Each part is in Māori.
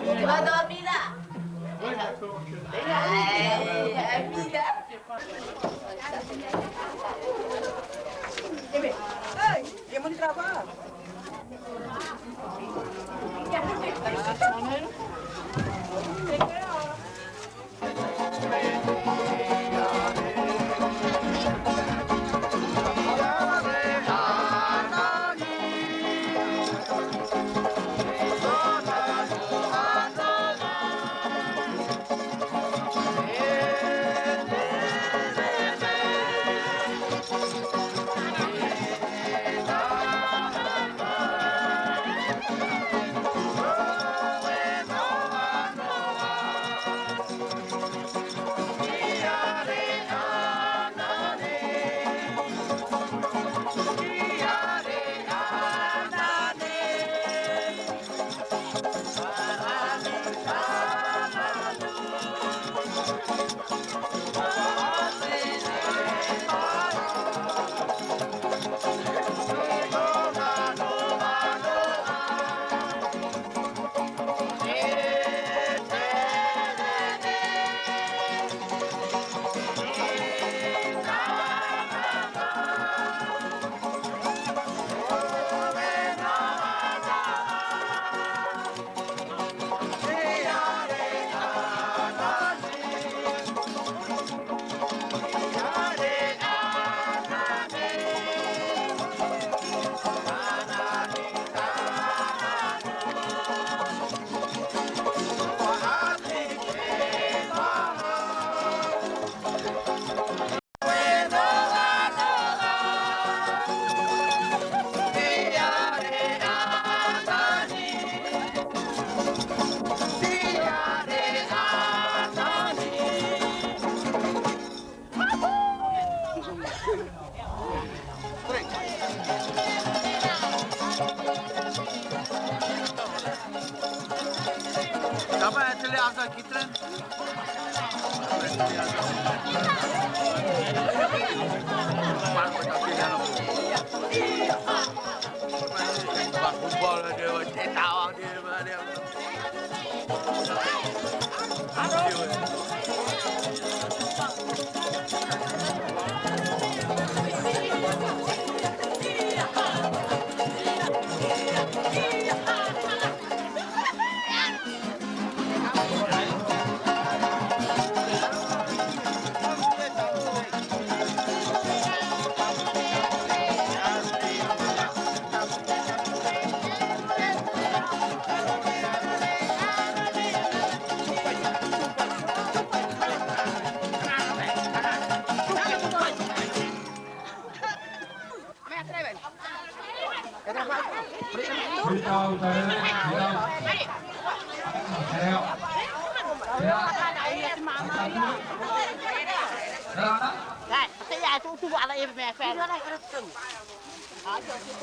Va a dormir là. Dia mau trabalhar. Apa actually after kitchen? Football dia tahu dia. Beritahu saya, Này, cái nhà chú gọi là em mẹ phèn. Nó đây có được từng. Đó, chú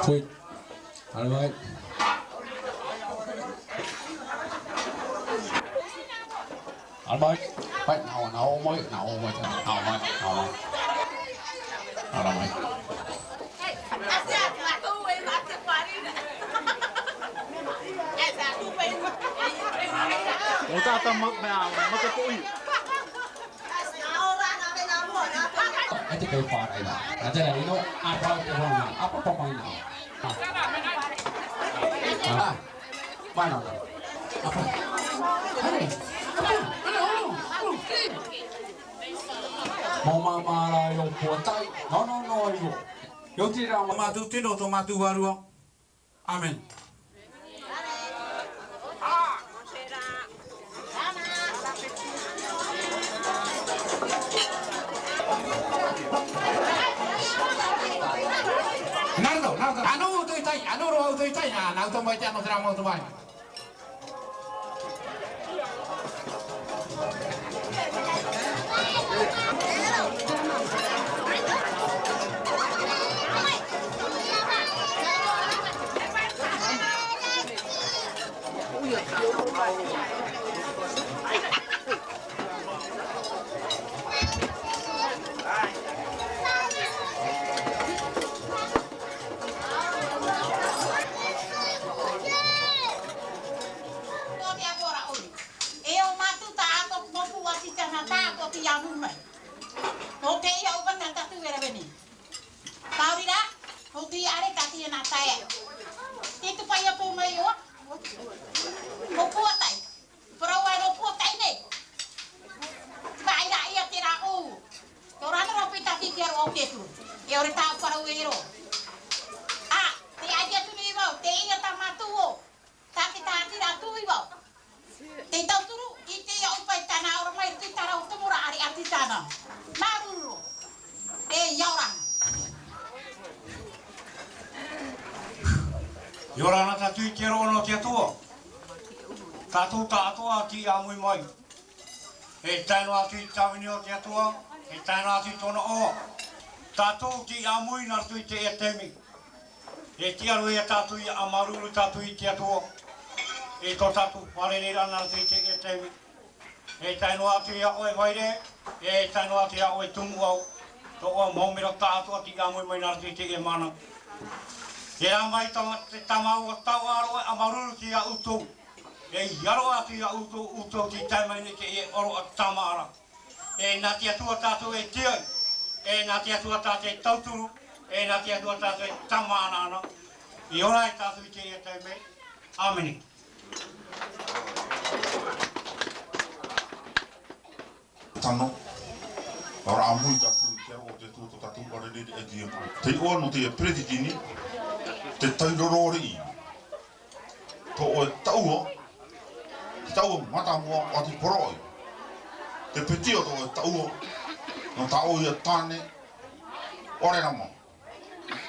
ช่วยอะไรไว้อะไรไปเอาไม่เอาไม่เอาไม่เอาไม่อะไรไหมโอ้ตาตามักไม่เอามักจะปุ้ย ไอ้ที่เคยฟาดไอ้ละอาจจะไหนโน่อาจจะเป็นคนละapa pemain mana apa mau mama yo potai no yo tira Tomatu tino tomatu baru. Amin. Nardo. Anu roh tu itai na, nau tu mai tiang terang mau tu mai. Yorana tatu kero no te tua. Tatu tatua ti amui mai. E taino atu tawini o te tua. E taino atu tono o. Tatu ti amui na tu te etemi. E ti aru e tatu i amaruru tatu i te tua. E to tatu parere rana tu te etemi. E taino atu ia oe vaire. E taino atu ia oe tumu au. To o maumira tatu ti amui mai na tu te e mana. E a mai te tamau o tau aro a maruru ki a utou. E iaro atu i a utou ki taimai ke e oro a tamara. E nā te atua tātou e tiai. E nā te atua tātou e tauturu. E nā te atua tātou e tamanana. I ora e tātou i te e taimai. Ameni. Tano. Ora amui tātou i kia o te tūto tātou parerere e dia. Te oa no te e preditini. Te taurorore i. Ko o taua. Te taua matamua o te poroi. Te petio to o taua. No tau i a tāne. Ore rama.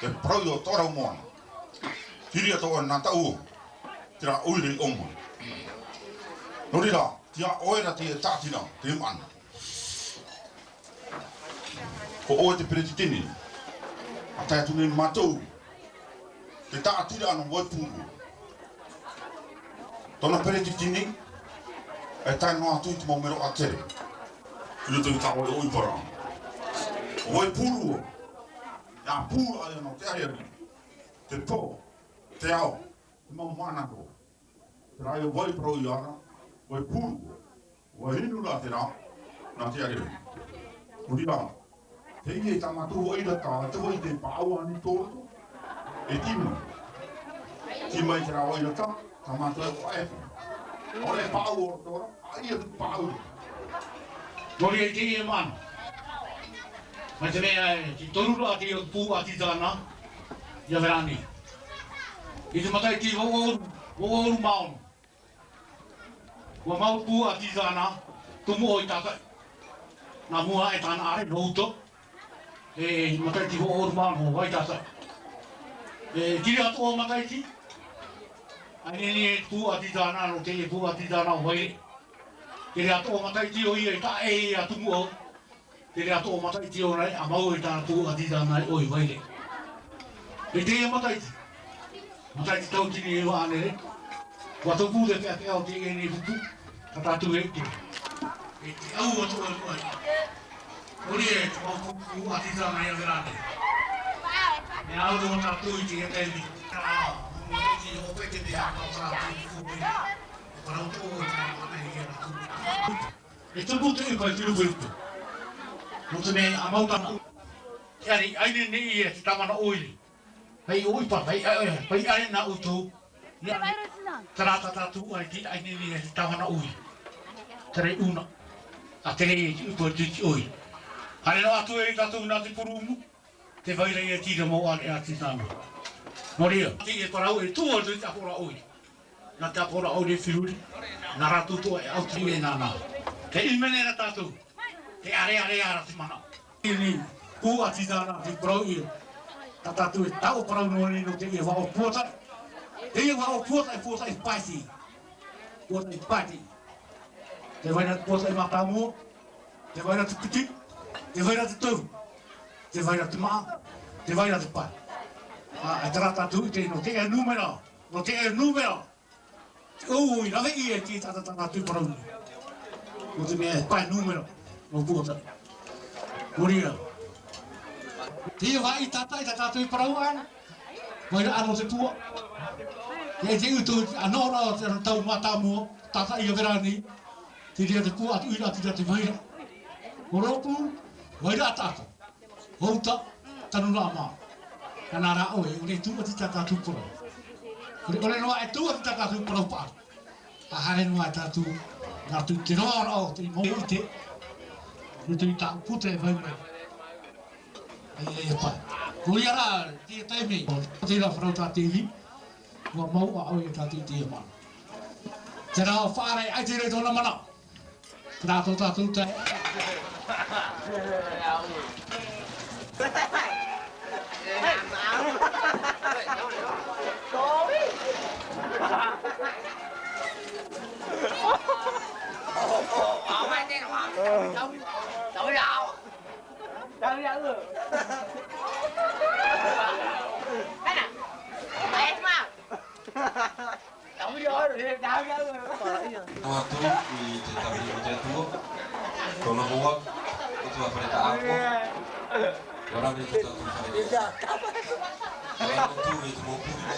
Te prau o tōrau moana. Hiria to o nā taua. Tira oire i omu. Nori rā. Tia oera te e tātina. Te mana. Ko o te peretitini. A tai atune mātou. Te tātira ana wai pūru. Tona peretitini, e tai noa tui te maumero a tere. Kira tui tā oi oipara. Wai pūru, ia pūru ai ana te ariari. Te pō, te ao, te mau manako. Te rai o wai prau i ara, wai pūru, wai hinu rā te rā, nā te ariari. Kuri rā, te ie tamatu o ira tā, te wai te pāua ni tōratu. E timu. Ti mai te rawa ina ta, ta mātua e whaefu. Ore pāu o tora, ai atu pāu. Nori e te e mana. Mai te mea e, ti torura ati o pū ati tāna, ia verani. I te matai ti wogoru maono. Wa mau pū ati tāna, tumu o i tātai. na mua e tana are no to e matai ti ho ma ho vai ta sa e ki atu o matai ti ai ni tu ati dana no te tu ati dana vai ki atu o matai ti o i ta e atu mo ki atu o matai ti o rai a mau e ta tu ati dana o i vai le te matai ti tau ti ni wa ne wa to ku de te o ti ni tu ta tu e ki e te au o tu ai ori e ku ati dana ia grande me au do ta tu ti e te ni ti o pe te dia ka tra ti ku ni para o tu e tu ku te ko ti lu ku mo te me a mau ta ai ai ni e ta mana oi hei oi pa hei ai na utu trata tatu ai ti ai ni e ta mana oi tre una a tere i po ti oi ale no atu e tatu na ti purumu te vai le e ti de mo ale a ti tama moria ti e para oi tu o ti ta pora oi na ta pora oi de fiuri na ratu to e au ti e na te ilmene na tatu te are ara ti mana ini ku a ti dana ti pro i tata tu tau para no ni no te e va o puota e va o puota e pasi puota e pati te vai na puota e matamu te vai na tu piti te vai na tu te vai na tu ma te vai na tu pa a trata tu te no te e numero no te e numero ui la vei e ti tata tu para no te me pa numero no puota moria ti vai tata tu para uan vai ano se tua e te utu anora te tau matamu tata i verani ti dia te pu atu ina ti te vai oropu vai tata houta tanu na ma kanara oi ule tu ti tata tu pro ule no e tu tata tu pro pa a hare no tata tu na tu te no o te mo te tu ta pute vai ai pa kuiara ti taimi ti la frota ti wa mau a o ta ti ma tera fare ai ti re to na mana tra to ta tu te Waktu di cerita itu, kalau buat itu apa cerita aku? Orang itu tak tahu. Orang itu mau pergi.